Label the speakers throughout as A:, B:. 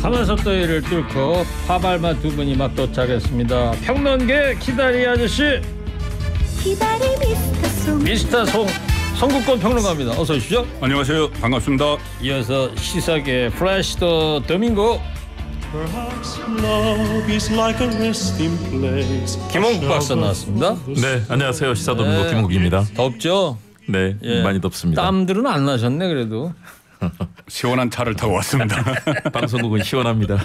A: 가마솥더위를 뚫고 파발마 두 분이 막 도착했습니다. 평론계 기다리 아저씨 미스터 송국권 평론가입니다. 어서 오십시오.
B: 안녕하세요. 반갑습니다.
A: 이어서 시사계 플래시 더 도밍고 김홍국 박사 나왔습니다.
C: 네, 안녕하세요. 시사도민고 김홍국입니다.
A: 덥죠?
C: 네, 많이 덥습니다.
A: 땀들은 안 나셨네 그래도.
B: 시원한 차를 타고 왔습니다.
C: 방송국은 시원합니다.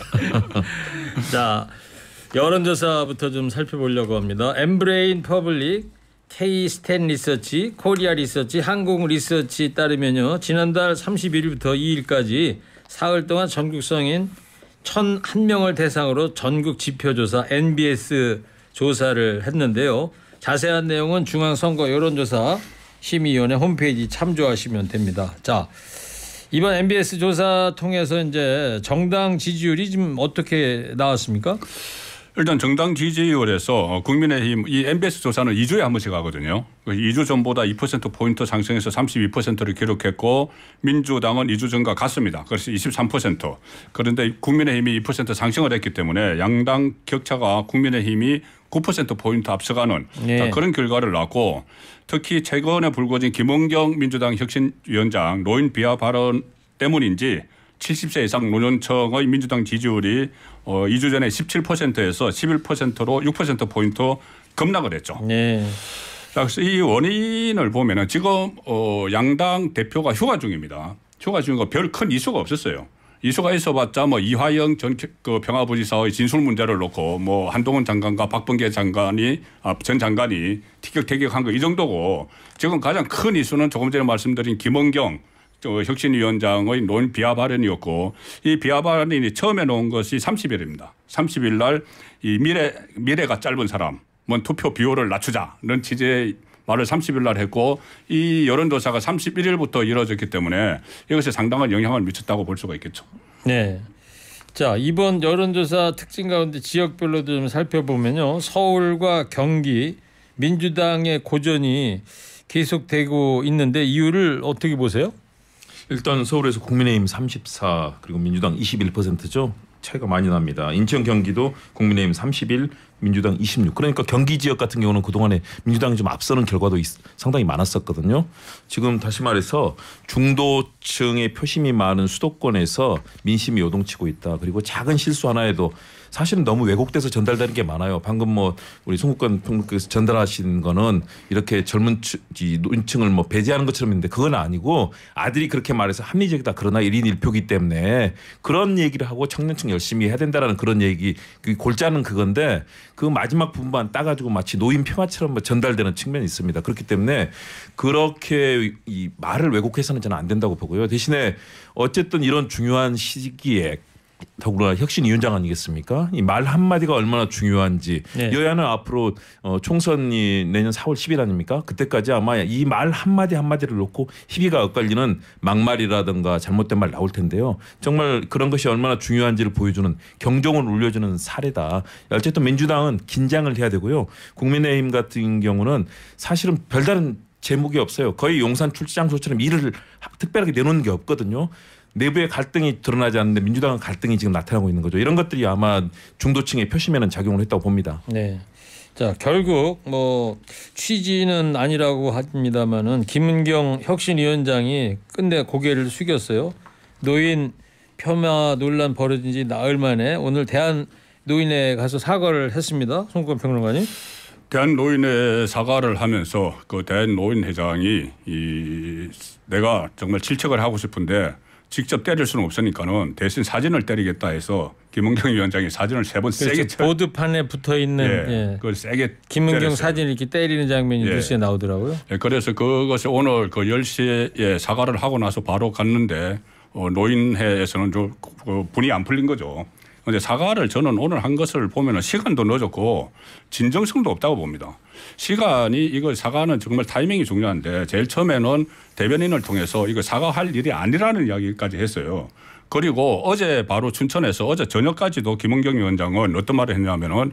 A: 자, 여론조사부터 좀 살펴보려고 합니다. 엠브레인 퍼블릭, K-스탠 리서치, 코리아 리서치, 한국 리서치 따르면요. 지난달 31일부터 2일까지 사흘 동안 전국 성인 1,001명을 대상으로 전국 지표조사 NBS 조사를 했는데요. 자세한 내용은 중앙선거 여론조사 심의위원회 홈페이지 참조하시면 됩니다. 자, 이번 MBS 조사 통해서 이제 정당 지지율이 지금 어떻게 나왔습니까?
B: 일단 정당 지지율에서 국민의힘 이 MBS 조사는 2주에 한 번씩 하거든요. 2주 전보다 2%포인트 상승해서 32%를 기록했고 민주당은 2주 전과 같습니다. 그래서 23%. 그런데 국민의힘이 2% 상승을 했기 때문에 양당 격차가 국민의힘이 9%포인트 앞서가는 그런 결과를 낳고 특히 최근에 불거진 김은경 민주당 혁신위원장 노인 비하 발언 때문인지 70세 이상 노년층의 민주당 지지율이 2주 전에 17%에서 11%로 6%포인트 급락을 했죠.
A: 네.
B: 그래서 이 원인을 보면은 지금 양당 대표가 휴가 중입니다. 휴가 중인 거 별 큰 이슈가 없었어요. 이슈가 있어봤자 뭐 이화영 전 평화부지사의 진술 문제를 놓고 뭐 한동훈 장관과 박범계 전 장관이 티격태격한 거 이 정도고 지금 가장 큰 이슈는 조금 전에 말씀드린 김은경 혁신위원장의 노인 비하 발언이었고 이 비하 발언이 처음에 놓은 것이 30일입니다. 30일 날 이 미래가 짧은 사람은 투표 비율을 낮추자는 취지의 말을 30일 날 했고 이 여론조사가 31일부터 이루어졌기 때문에 이것이 상당한 영향을 미쳤다고 볼 수가 있겠죠.
A: 네. 자, 이번 여론조사 특징 가운데 지역별로도 좀 살펴보면요. 서울과 경기 민주당의 고전이 계속되고 있는데 이유를 어떻게 보세요?
C: 일단 서울에서 국민의힘 34 그리고 민주당 21%죠. 차이가 많이 납니다. 인천 경기도 국민의힘 31 민주당 26. 그러니까 경기 지역 같은 경우는 그동안에 민주당이 좀 앞서는 결과도 상당히 많았었거든요. 지금 다시 말해서 중도층의 표심이 많은 수도권에서 민심이 요동치고 있다. 그리고 작은 실수 하나에도 사실은 너무 왜곡돼서 전달되는 게 많아요. 방금 뭐 우리 송국권 평론가께서 전달하신 거는 이렇게 젊은 노인층을 뭐 배제하는 것처럼 있는데 그건 아니고 아들이 그렇게 말해서 합리적이다. 그러나 1인 1표기 때문에 그런 얘기를 하고 청년층 열심히 해야 된다라는 그런 얘기 골자는 그건데 그 마지막 부분만 따가지고 마치 노인 폄하처럼 전달되는 측면이 있습니다. 그렇기 때문에 그렇게 이 말을 왜곡해서는 저는 안 된다고 보고요. 대신에 어쨌든 이런 중요한 시기에 더불어 혁신위원장 아니겠습니까? 이 말 한마디가 얼마나 중요한지 여야는 앞으로 총선이 내년 4월 10일 아닙니까? 그때까지 아마 이 말 한마디 한마디를 놓고 희비가 엇갈리는 막말이라든가 잘못된 말 나올 텐데요. 정말 그런 것이 얼마나 중요한지를 보여주는 경종을 울려주는 사례다. 어쨌든 민주당은 긴장을 해야 되고요. 국민의힘 같은 경우는 사실은 별다른 제목이 없어요. 거의 용산 출장소처럼 일을 특별하게 내놓는 게 없거든요. 내부의 갈등이 드러나지 않는데 민주당은 갈등이 지금 나타나고 있는 거죠. 이런 것들이 아마 중도층의 표심에는 작용을 했다고 봅니다.
A: 네. 자, 결국 뭐 취지는 아니라고 합니다만은 김은경 혁신위원장이 끝내 고개를 숙였어요. 노인 폄하 논란 벌어진 지 나흘 만에 오늘 대한노인회에 가서 사과를 했습니다. 송국권 평론가님.
B: 대한노인회 사과를 하면서 그 대한노인회장이 내가 정말 질책을 하고 싶은데 직접 때릴 수는 없으니까는 대신 사진을 때리겠다 해서 김은경 위원장이 사진을 3번 세게
A: 보드판에 붙어 있는
B: 그걸 세게
A: 김은경
B: 때렸어요.
A: 사진 이렇게 때리는 장면이 뉴스에 나오더라고요.
B: 그래서 그것이 오늘 그 10시에 사과를 하고 나서 바로 갔는데 노인회에서는 좀 분이 안 풀린 거죠. 그런데 사과를 저는 오늘 한 것을 보면 시간도 늦었고 진정성도 없다고 봅니다. 시간이 이거 사과는 정말 타이밍이 중요한데 제일 처음에는 대변인을 통해서 이거 사과할 일이 아니라는 이야기까지 했어요. 그리고 어제 바로 춘천에서 어제 저녁까지도 김은경 위원장은 어떤 말을 했냐면은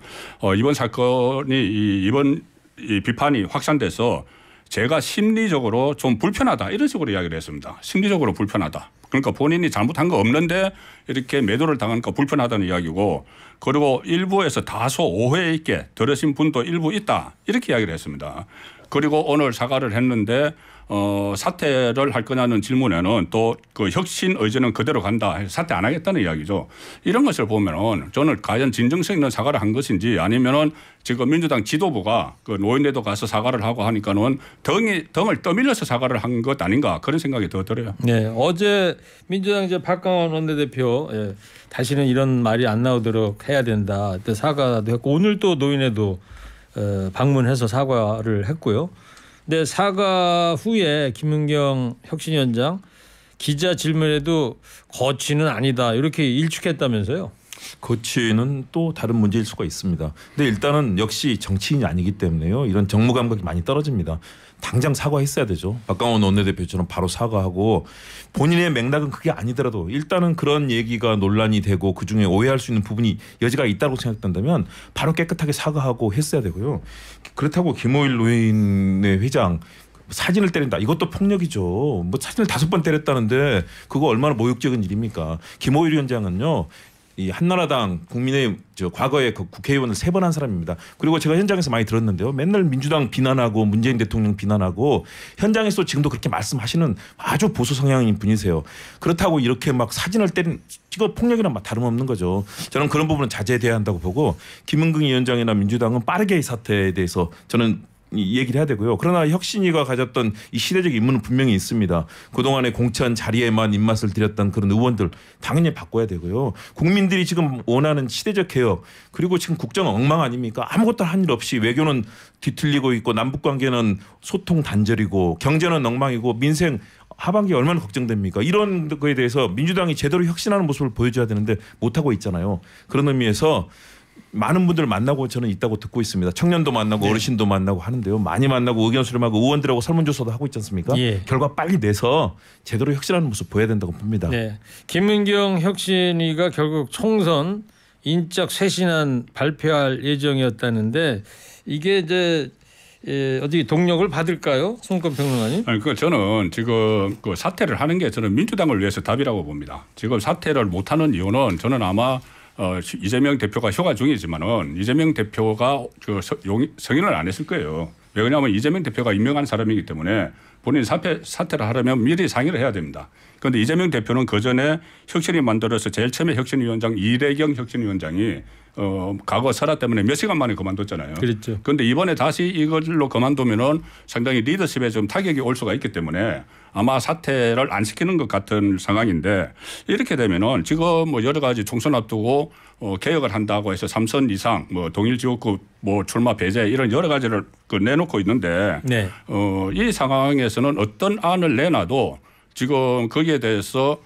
B: 이번 사건이 이번 비판이 확산돼서 제가 심리적으로 좀 불편하다 이런 식으로 이야기를 했습니다. 심리적으로 불편하다. 그러니까 본인이 잘못한 거 없는데 이렇게 매도를 당하니까 불편하다는 이야기고 그리고 일부에서 다소 오해 있게 들으신 분도 일부 있다 이렇게 이야기를 했습니다. 그리고 오늘 사과를 했는데 사퇴를 할 거냐는 질문에는 또 그 혁신 의지는 그대로 간다. 사퇴 안 하겠다는 이야기죠. 이런 것을 보면은 저는 과연 진정성 있는 사과를 한 것인지 아니면은 지금 민주당 지도부가 그 노인네도 가서 사과를 하고 하니까는 등을 떠밀려서 사과를 한 것 아닌가 그런 생각이 더 들어요.
A: 네, 어제 민주당 이제 박강원 원내대표 다시는 이런 말이 안 나오도록 해야 된다. 그때 사과도 했고 오늘 또 노인회도 방문해서 사과를 했고요. 근데 사과 후에 김은경 혁신위원장 기자 질문에도 거취는 아니다 이렇게 일축했다면서요.
C: 거취는 또 다른 문제일 수가 있습니다. 근데 일단은 역시 정치인이 아니기 때문에요. 이런 정무 감각이 많이 떨어집니다. 당장 사과했어야 되죠. 박강원 원내대표처럼 바로 사과하고 본인의 맥락은 그게 아니더라도 일단은 그런 얘기가 논란이 되고 그중에 오해할 수 있는 부분이 여지가 있다고 생각된다면 바로 깨끗하게 사과하고 했어야 되고요. 그렇다고 김호일 노인의 회장 사진을 때린다. 이것도 폭력이죠. 뭐 사진을 5번 때렸다는데 그거 얼마나 모욕적인 일입니까? 김호일 위원장은요. 이 한나라당 국민의힘 과거에 그 국회의원을 3번 한 사람입니다. 그리고 제가 현장에서 많이 들었는데요. 맨날 민주당 비난하고 문재인 대통령 비난하고 현장에서 지금도 그렇게 말씀하시는 아주 보수 성향인 분이세요. 그렇다고 이렇게 막 사진을 때린 이거 폭력이랑 다름없는 거죠. 저는 그런 부분은 자제돼야 한다고 보고 김은경 위원장이나 민주당은 빠르게 이 사태에 대해서 저는 이 얘기를 해야 되고요. 그러나 혁신위가 가졌던 이 시대적 임무는 분명히 있습니다. 그동안의 공천 자리에만 입맛을 들였던 그런 의원들 당연히 바꿔야 되고요. 국민들이 지금 원하는 시대적 개혁 그리고 지금 국정 엉망 아닙니까? 아무것도 한 일 없이 외교는 뒤틀리고 있고 남북관계는 소통 단절이고 경제는 엉망이고 민생 하반기 얼마나 걱정됩니까? 이런 거에 대해서 민주당이 제대로 혁신하는 모습을 보여줘야 되는데 못하고 있잖아요. 그런 의미에서 많은 분들 만나고 저는 있다고 듣고 있습니다. 청년도 만나고 어르신도 만나고 하는데요. 많이 만나고 의견 수렴하고 의원들하고 설문조사도 하고 있지 않습니까? 결과 빨리 내서 제대로 혁신하는 모습 보여야 된다고 봅니다.
A: 네. 김은경 혁신위가 결국 총선 인적 쇄신안 발표할 예정이었다는데 이게 이제 어디 동력을 받을까요? 송권 평론가님?
B: 아니, 그 저는 지금 그 사퇴를 하는 게 저는 민주당을 위해서 답이라고 봅니다. 지금 사퇴를 못하는 이유는 저는 아마 이재명 대표가 휴가 중이지만은 이재명 대표가 그 승인을 안 했을 거예요. 왜냐하면 이재명 대표가 임명한 사람이기 때문에 본인이 사퇴를 하려면 미리 상의를 해야 됩니다. 그런데 이재명 대표는 그 전에 혁신위 만들어서 제일 처음에 혁신위원장 이대경 혁신위원장이 과거 설화 때문에 몇 시간 만에 그만뒀잖아요.
A: 그렇죠.
B: 그런데 이번에 다시 이걸로 그만두면은 상당히 리더십에 좀 타격이 올 수가 있기 때문에 아마 사퇴를 안 시키는 것 같은 상황인데 이렇게 되면은 지금 뭐 여러 가지 총선 앞두고 개혁을 한다고 해서 3선 이상 뭐 동일 지역구 뭐 출마 배제 이런 여러 가지를 내놓고 있는데
A: 네.
B: 이 상황에서는 어떤 안을 내놔도 지금 거기에 대해서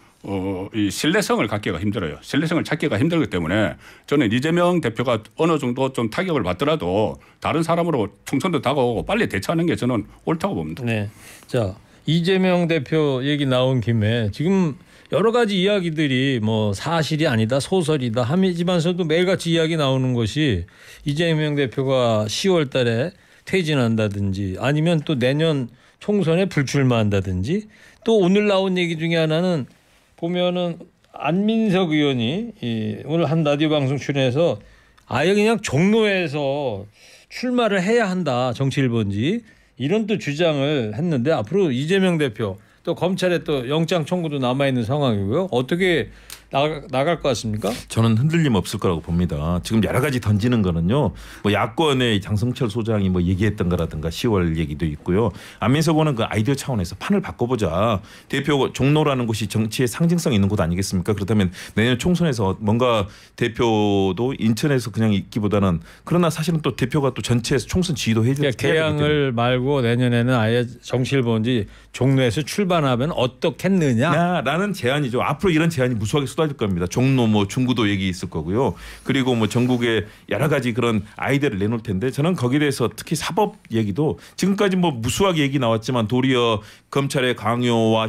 B: 이 신뢰성을 갖기가 힘들어요. 신뢰성을 찾기가 힘들기 때문에 저는 이재명 대표가 어느 정도 좀 타격을 받더라도 다른 사람으로 총선도 다가오고 빨리 대처하는 게 저는 옳다고 봅니다.
A: 네. 자, 이재명 대표 얘기 나온 김에 지금 여러 가지 이야기들이 뭐 사실이 아니다 소설이다 하지만서도 매일같이 이야기 나오는 것이 이재명 대표가 10월 달에 퇴진한다든지 아니면 또 내년 총선에 불출마한다든지 또 오늘 나온 얘기 중에 하나는 보면은 안민석 의원이 오늘 한 라디오 방송 출연해서 아예 그냥 종로에서 출마를 해야 한다 정치일본지 이런 또 주장을 했는데 앞으로 이재명 대표 또 검찰에 또 영장 청구도 남아 있는 상황이고요. 어떻게 나갈 것 같습니까?
C: 저는 흔들림 없을 거라고 봅니다. 지금 여러 가지 던지는 거는요. 뭐 야권의 장성철 소장이 뭐 얘기했던 거라든가 10월 얘기도 있고요. 안민석 의원은 그 아이디어 차원에서 판을 바꿔보자. 대표 종로라는 곳이 정치의 상징성 있는 곳 아니겠습니까? 그렇다면 내년 총선에서 뭔가 대표도 인천에서 그냥 있기보다는 그러나 사실은 또 대표가 또 전체에서 총선 지휘도 해야 되기 때문에
A: 개항을 말고 내년에는 아예 정치일본지 종로에서 출발하면 어떻겠느냐라는
C: 제안이죠. 앞으로 이런 제안이 무수하게 쏟아질 겁니다. 종로 뭐 중구도 얘기 있을 거고요. 그리고 뭐 전국에 여러 가지 그런 아이디어를 내놓을 텐데 저는 거기에 대해서 특히 사법 얘기도 지금까지 뭐 무수하게 얘기 나왔지만 도리어 검찰의 강요와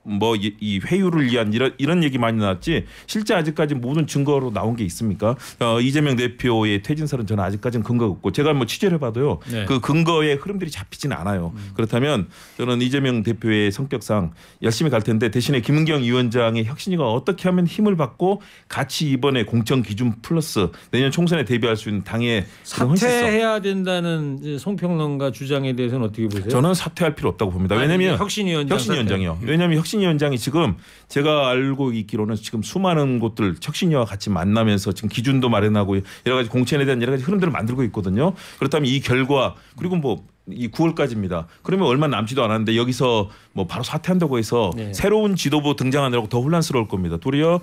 C: 뭐 이 회유를 위한 이런 얘기 많이 나왔지 실제 아직까지 모든 증거로 나온 게 있습니까? 이재명 대표의 퇴진설은 저는 아직까지는 근거가 없고 제가 뭐 취재를 해봐도요.
A: 네.
C: 그 근거의 흐름들이 잡히지는 않아요. 그렇다면 저는 이재명 대표의 성격상 열심히 갈 텐데 대신에 김은경 위원장의 혁신위가 어떻게 하면 힘을 받고 같이 이번에 공천 기준 플러스 내년 총선에 대비할 수 있는 당의 그런 헌신성.
A: 사퇴해야 된다는 이제 송평론가 주장에 대해서는 어떻게 보세요?
C: 저는 사퇴할 필요 없다고 봅니다. 왜냐하면 혁신위원장이요. 왜냐하면 혁신위원장이 지금 제가 알고 있기로는 지금 수많은 곳들 혁신위와 같이 만나면서 지금 기준도 마련하고 여러 가지 공천에 대한 여러 가지 흐름들을 만들고 있거든요. 그렇다면 이 결과 그리고 뭐 이 9월까지입니다. 그러면 얼마 남지도 않았는데 여기서 뭐 바로 사퇴한다고 해서
A: 네.
C: 새로운 지도부 등장하느라고 더 혼란스러울 겁니다. 도리어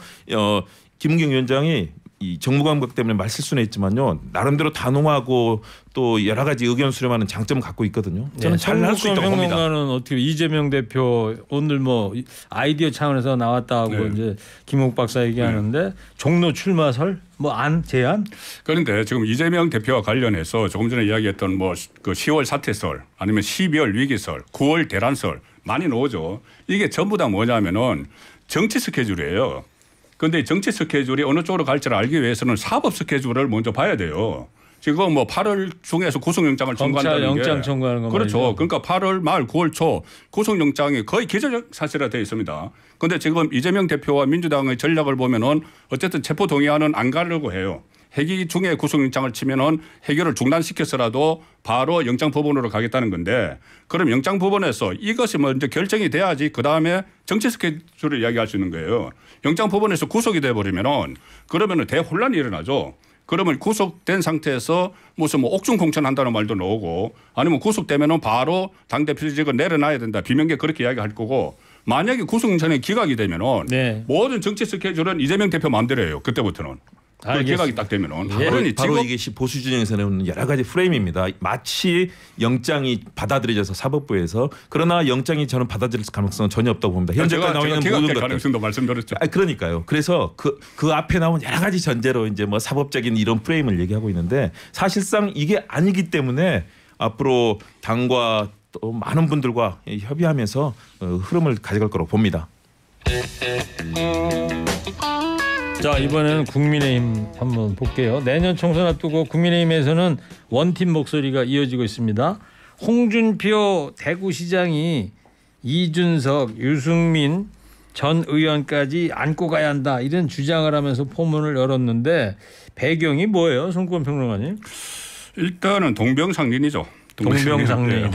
C: 김은경 위원장이 이 정무감각 때문에 말 실수는 했지만요. 나름대로 단호하고 또 여러 가지 의견 수렴하는 장점을 갖고 있거든요. 저는 잘 할 수 있다고 봅니다.
A: 평론가는 어떻게 이재명 대표 오늘 뭐 아이디어 차원에서 나왔다고
B: 네.
A: 이제 김욱 박사 얘기하는데 종로 출마설 뭐 안 제안?
B: 그런데 지금 이재명 대표와 관련해서 조금 전에 이야기했던 뭐 그 10월 사퇴설 아니면 12월 위기설, 9월 대란설 많이 나오죠. 이게 전부 다 뭐냐면은 정치 스케줄이에요. 그런데 정치 스케줄이 어느 쪽으로 갈지를 알기 위해서는 사법 스케줄을 먼저 봐야 돼요. 지금 뭐 8월 중에서 구속영장을 청구한다는 게
A: 영장 청구하는 거
B: 그렇죠.
A: 말이죠.
B: 그러니까 8월 말 9월 초 구속영장이 거의 기정사실화 되어 있습니다. 그런데 지금 이재명 대표와 민주당의 전략을 보면은 어쨌든 체포 동의안은 안 가려고 해요. 회기 중에 구속영장을 치면은 해결을 중단시켜서라도 바로 영장법원으로 가겠다는 건데 그럼 영장법원에서 이것이 먼저 결정이 돼야지 그다음에 정치 스케줄을 이야기할 수 있는 거예요. 영장법원에서 구속이 돼버리면은 그러면은 대혼란이 일어나죠. 그러면 구속된 상태에서 무슨 뭐 옥중 공천한다는 말도 나오고 아니면 구속되면은 바로 당대표직을 내려놔야 된다. 비명계 그렇게 이야기할 거고 만약에 구속영장이 기각이 되면은
A: 네.
B: 모든 정치 스케줄은 이재명 대표 마음대로예요. 그때부터는. 그 기각이 딱 되면은. 그러니
C: 바로
B: 지금
C: 이게 보수 진영에서 나오는 여러 가지 프레임입니다. 마치 영장이 받아들여져서 사법부에서 그러나 영장이 저는 받아들일 가능성은 전혀 없다고 봅니다. 현재까지 나와 있는 모든 것들.
B: 가능성도 말씀드렸죠.
C: 그러니까요. 그래서 그 앞에 나온 여러 가지 전제로 이제 뭐 사법적인 이런 프레임을 얘기하고 있는데 사실상 이게 아니기 때문에 앞으로 당과 또 많은 분들과 협의하면서 흐름을 가져갈 거라고 봅니다.
A: 자, 이번에는 국민의힘 한번 볼게요. 내년 총선 앞두고 국민의힘에서는 원팀 목소리가 이어지고 있습니다. 홍준표 대구시장이 이준석, 유승민 전 의원까지 안고 가야 한다 이런 주장을 하면서 포문을 열었는데 배경이 뭐예요, 송권 평론가님?
B: 일단은 동병상련이죠.
A: 동병상련.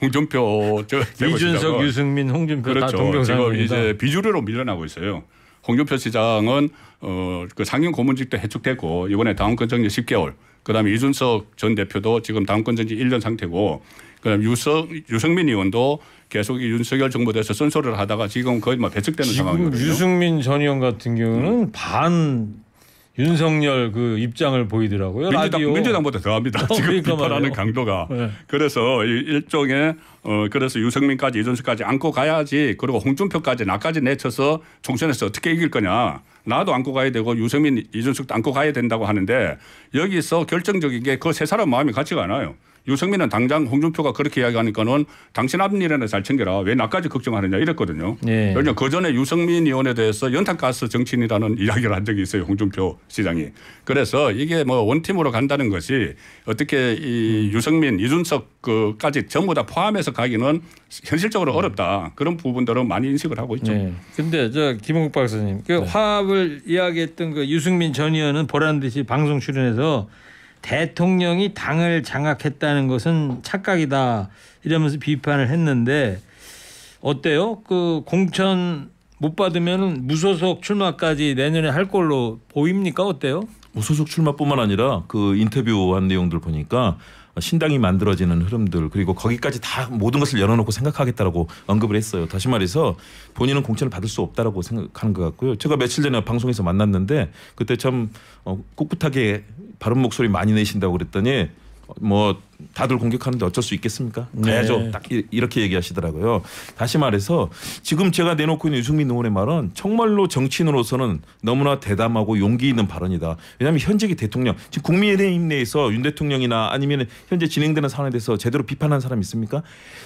B: 홍준표
A: 이준석, 유승민, 홍준표
B: 그렇죠.
A: 다 동병상련이다.
B: 지금 이제 비주류로 밀려나고 있어요. 홍준표 시장은 그 상임 고문직도 해촉됐고 이번에 다음권정지 10개월. 그다음에 이준석 전 대표도 지금 다음권정지 1년 상태고 그다음에 유승민 의원도 계속 윤석열 정부에서 쓴소리를 하다가 지금 거의 뭐 배척되는 상황이거든요.
A: 지금 유승민 전 의원 같은 경우는 반 윤석열 그 입장을 보이더라고요.
B: 민주당보다 더합니다. 지금
A: 그러니까
B: 비판하는
A: 말이에요.
B: 강도가.
A: 네.
B: 그래서 일종의 그래서 유승민까지 이준석까지 안고 가야지 그리고 홍준표까지 나까지 내쳐서 총선에서 어떻게 이길 거냐. 나도 안고 가야 되고 유승민 이준석도 안고 가야 된다고 하는데 여기서 결정적인 게 그 세 사람 마음이 같지가 않아요. 유승민은 당장 홍준표가 그렇게 이야기하니까는 당신 앞일에는 잘 챙겨라. 왜 나까지 걱정하느냐 이랬거든요.
A: 네.
B: 왜냐하면 그 전에 유승민 의원에 대해서 연탄가스 정치인이라는 이야기를 한 적이 있어요. 홍준표 시장이. 그래서 이게 뭐 원팀으로 간다는 것이 어떻게 이 유승민, 이준석 그까지 전부 다 포함해서 가기는 현실적으로 어렵다. 그런 부분들은 많이 인식을 하고 있죠.
A: 네. 근데 저 김홍국 박사님 그 화합을 이야기했던 그 유승민 전 의원은 보란 듯이 방송 출연해서 대통령이 당을 장악했다는 것은 착각이다 이러면서 비판을 했는데 어때요? 그 공천 못 받으면 무소속 출마까지 내년에 할 걸로 보입니까? 어때요?
C: 무소속 출마뿐만 아니라 그 인터뷰한 내용들 보니까 신당이 만들어지는 흐름들 그리고 거기까지 다 모든 것을 열어놓고 생각하겠다라고 언급을 했어요. 다시 말해서 본인은 공천을 받을 수 없다라고 생각하는 것 같고요. 제가 며칠 전에 방송에서 만났는데 그때 참 꿋꿋하게 바른 목소리 많이 내신다고 그랬더니 뭐 다들 공격하는데 어쩔 수 있겠습니까?
A: 네.
C: 가야죠. 딱 이렇게 얘기하시더라고요. 다시 말해서 지금 제가 내놓고 있는 유승민 의원의 말은 정말로 정치인으로서는 너무나 대담하고 용기 있는 발언이다. 왜냐하면 현직의 대통령, 지금 국민의힘 내에서 윤 대통령이나 아니면 현재 진행되는 상황에 대해서 제대로 비판한 사람이 있습니까?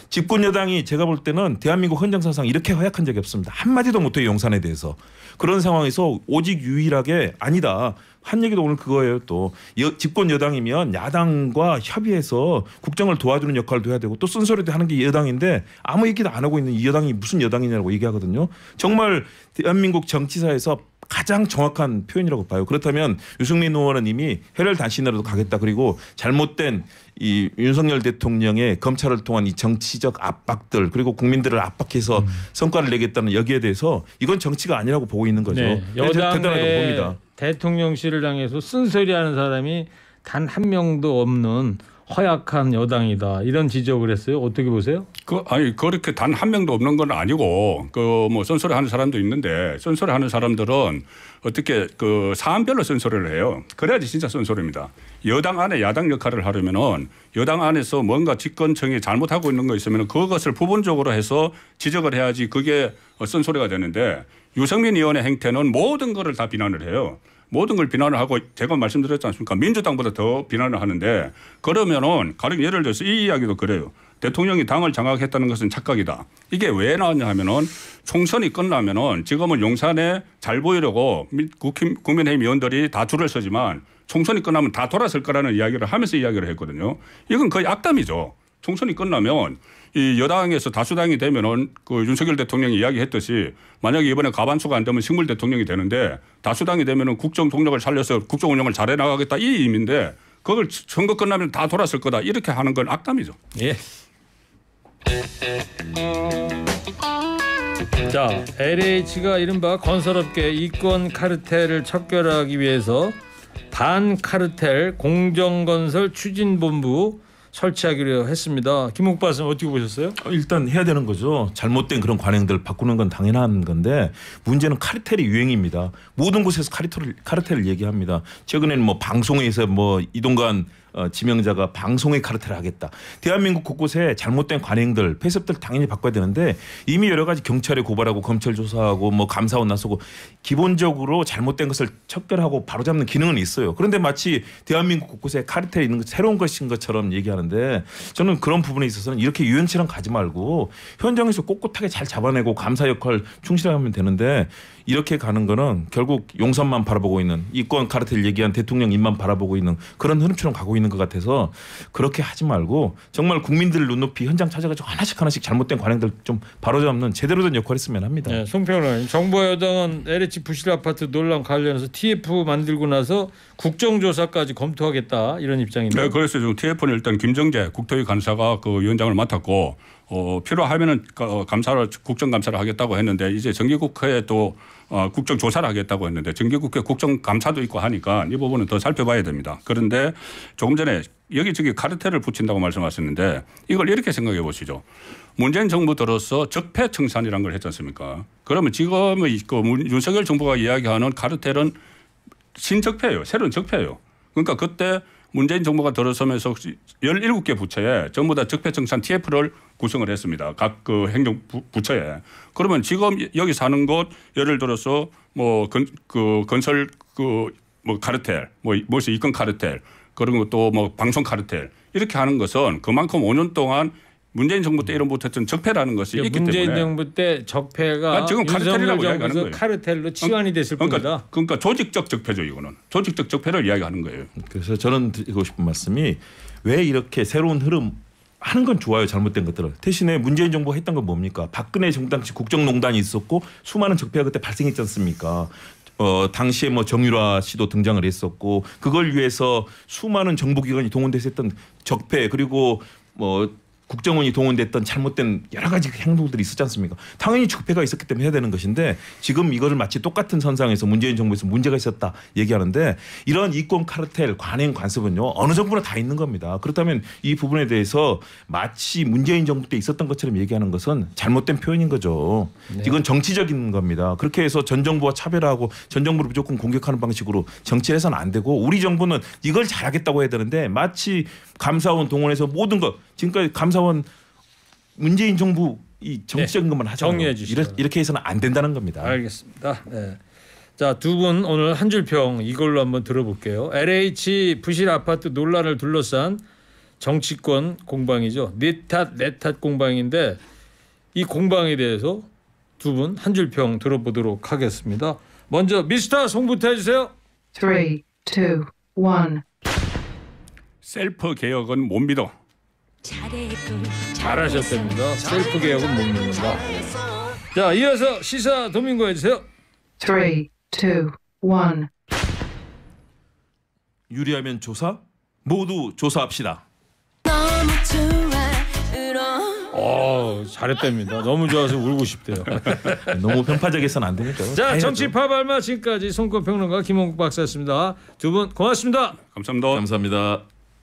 C: 집권 여당이 제가 볼 때는 대한민국 헌정사상 이렇게 허약한 적이 없습니다. 한마디도 못해요. 용산에 대해서. 그런 상황에서 오직 유일하게 아니다. 한 얘기도 오늘 그거예요. 또 집권 여당이면 야당과 협의해서 국정을 도와주는 역할도 해야 되고 또 쓴소리도 하는 게 여당인데 아무 얘기도 안 하고 있는 이 여당이 무슨 여당이냐고 얘기하거든요. 정말 대한민국 정치사에서 가장 정확한 표현이라고 봐요. 그렇다면 유승민 의원은 이미 혈혈단신으로도 가겠다. 그리고 잘못된 이 윤석열 대통령의 검찰을 통한 이 정치적 압박들 그리고 국민들을 압박해서 성과를 내겠다는 여기에 대해서 이건 정치가 아니라고 보고 있는 거죠.
A: 네.
C: 대단하다고 봅니다.
A: 여당의 대통령실을 향해서 쓴소리하는 사람이 단 한 명도 없는 허약한 여당이다 이런 지적을 했어요. 어떻게 보세요?
B: 아니 그렇게 단 한 명도 없는 건 아니고 그 뭐 쓴소리 하는 사람도 있는데 쓴소리 하는 사람들은 어떻게 그 사안별로 쓴소리를 해요. 그래야지 진짜 쓴소리입니다. 여당 안에 야당 역할을 하려면은 여당 안에서 뭔가 집권층이 잘못하고 있는 거 있으면 그것을 부분적으로 해서 지적을 해야지 그게 쓴소리가 되는데 유승민 의원의 행태는 모든 거를 다 비난을 해요. 모든 걸 비난을 하고 제가 말씀드렸지 않습니까? 민주당보다 더 비난을 하는데 그러면은 가령 예를 들어서 이 이야기도 그래요. 대통령이 당을 장악했다는 것은 착각이다. 이게 왜 나왔냐 하면은 총선이 끝나면은 지금은 용산에 잘 보이려고 국민의힘 의원들이 다 줄을 서지만 총선이 끝나면 다 돌아설 거라는 이야기를 하면서 이야기를 했거든요. 이건 거의 악담이죠. 총선이 끝나면 이 여당에서 다수당이 되면은 그 윤석열 대통령이 이야기했듯이 만약에 이번에 과반수가 안 되면 식물 대통령이 되는데 다수당이 되면은 국정 동력을 살려서 국정 운영을 잘해 나가겠다 이 의미인데 그걸 선거 끝나면 다 돌았을 거다 이렇게 하는 건 악담이죠.
A: 예. 자, LH가 이른바 건설업계 이권 카르텔을 척결하기 위해서 반카르텔 공정건설 추진본부 설치하기로 했습니다. 김옥 박사님 어떻게 보셨어요?
C: 일단 해야 되는 거죠. 잘못된 그런 관행들 바꾸는 건 당연한 건데 문제는 카르텔이 유행입니다. 모든 곳에서 카르텔을 얘기합니다. 최근에는 뭐 방송에서 뭐 이동관 지명자가 방송의 카르텔을 하겠다. 대한민국 곳곳에 잘못된 관행들, 폐습들 당연히 바꿔야 되는데 이미 여러 가지 경찰에 고발하고 검찰 조사하고 뭐 감사원 나서고 기본적으로 잘못된 것을 척결하고 바로잡는 기능은 있어요. 그런데 마치 대한민국 곳곳에 카르텔이 있는 것 새로운 것인 것처럼 얘기하는데 저는 그런 부분에 있어서는 이렇게 유연치랑 가지 말고 현장에서 꼿꼿하게 잘 잡아내고 감사 역할 충실하면 되는데 이렇게 가는 거는 결국 용산만 바라보고 있는 이권 카르텔 얘기한 대통령 입만 바라보고 있는 그런 흐름처럼 가고 있는 것 같아서 그렇게 하지 말고 정말 국민들 눈높이 현장 찾아가지고 하나씩 잘못된 관행들 좀 바로잡는 제대로 된 역할을 했으면 합니다.
A: 네, 송평론가님, 정부와 여당은 LH 부실 아파트 논란 관련해서 TF 만들고 나서 국정조사까지 검토하겠다 이런 입장인데.
B: 네, 그래서 지금 TF는 일단 김정재 국토위 간사가 그 위원장을 맡았고 필요하면은 감사를 국정감사를 하겠다고 했는데 이제 정기국회에 또 국정조사를 하겠다고 했는데 정기국회 국정감사도 있고 하니까 이 부분은 더 살펴봐야 됩니다. 그런데 조금 전에 여기저기 카르텔을 붙인다고 말씀하셨는데 이걸 이렇게 생각해 보시죠. 문재인 정부 들어서 적폐청산이라는 걸 했지 않습니까? 그러면 지금의 그 윤석열 정부가 이야기하는 카르텔은 신적폐예요. 새로운 적폐예요. 그러니까 그때 문재인 정부가 들어서면서 17개 부처에 전부 다 적폐청산 TF를 구성을 했습니다. 각 그 행정 부처에. 그러면 지금 여기 사는 곳 예를 들어서 뭐 건설 뭐 카르텔, 무엇이 이권 카르텔, 그리고 또 뭐 방송 카르텔 이렇게 하는 것은 그만큼 5년 동안 문재인 정부 때 이름부터 했던 적폐라는 것이 있기 때문에
A: 문재인 정부 때 적폐가
B: 지금 카르텔이라고 이야기하는 거예요.
A: 카르텔로 치환이 됐을 뿐이다.
B: 그러니까 조직적 적폐죠 이거는. 조직적 적폐를 이야기하는 거예요.
C: 그래서 저는 드리고 싶은 말씀이 왜 이렇게 새로운 흐름 하는 건 좋아요. 잘못된 것들을. 대신에 문재인 정부가 했던 건 뭡니까? 박근혜 정부 당시 국정농단이 있었고 수많은 적폐가 그때 발생했지 않습니까? 당시에 뭐 정유라 씨도 등장을 했었고 그걸 위해서 수많은 정보기관이 동원돼서 했던 적폐 그리고 뭐 국정원이 동원됐던 잘못된 여러 가지 행동들이 있었지 않습니까? 당연히 적폐가 있었기 때문에 해야 되는 것인데 지금 이거를 마치 똑같은 선상에서 문재인 정부에서 문제가 있었다 얘기하는데 이런 이권 카르텔 관행 관습은요 어느 정부나 다 있는 겁니다. 그렇다면 이 부분에 대해서 마치 문재인 정부 때 있었던 것처럼 얘기하는 것은 잘못된 표현인 거죠.
A: 네.
C: 이건 정치적인 겁니다. 그렇게 해서 전 정부와 차별하고 전 정부를 무조건 공격하는 방식으로 정치를 해서는 안 되고 우리 정부는 이걸 잘하겠다고 해야 되는데 마치 감사원 동원해서 모든 것 지금까지 감사원 문재인 정부 이 정치적인 것만 하잖아요.
A: 정리해 주시죠.
C: 이렇게 해서는 안 된다는 겁니다.
A: 알겠습니다. 네. 자, 두 분 오늘 한 줄 평 이걸로 한번 들어볼게요. LH 부실 아파트 논란을 둘러싼 정치권 공방이죠. 네 탓 공방인데 이 공방에 대해서 두 분 한 줄 평 들어보도록 하겠습니다. 먼저 미스터 송부터 해주세요.
D: 3, 2, 1.
B: 셀프 개혁은 못 믿어.
A: 잘하셨답니다. 셀프 개혁은 못 믿는다. 자, 이어서 시사 도민고 해주세요.
D: 3, 2, 1.
C: 유리하면 조사? 모두 조사합시다.
A: 잘했답니다. 너무 좋아서 울고 싶대요.
C: 너무 편파적이어서는 안 되니까.
A: 자, 정치파 발마 지금까지 송권평론가 김홍국 박사였습니다. 두 분 고맙습니다.
B: 감사합니다.
C: 감사합니다.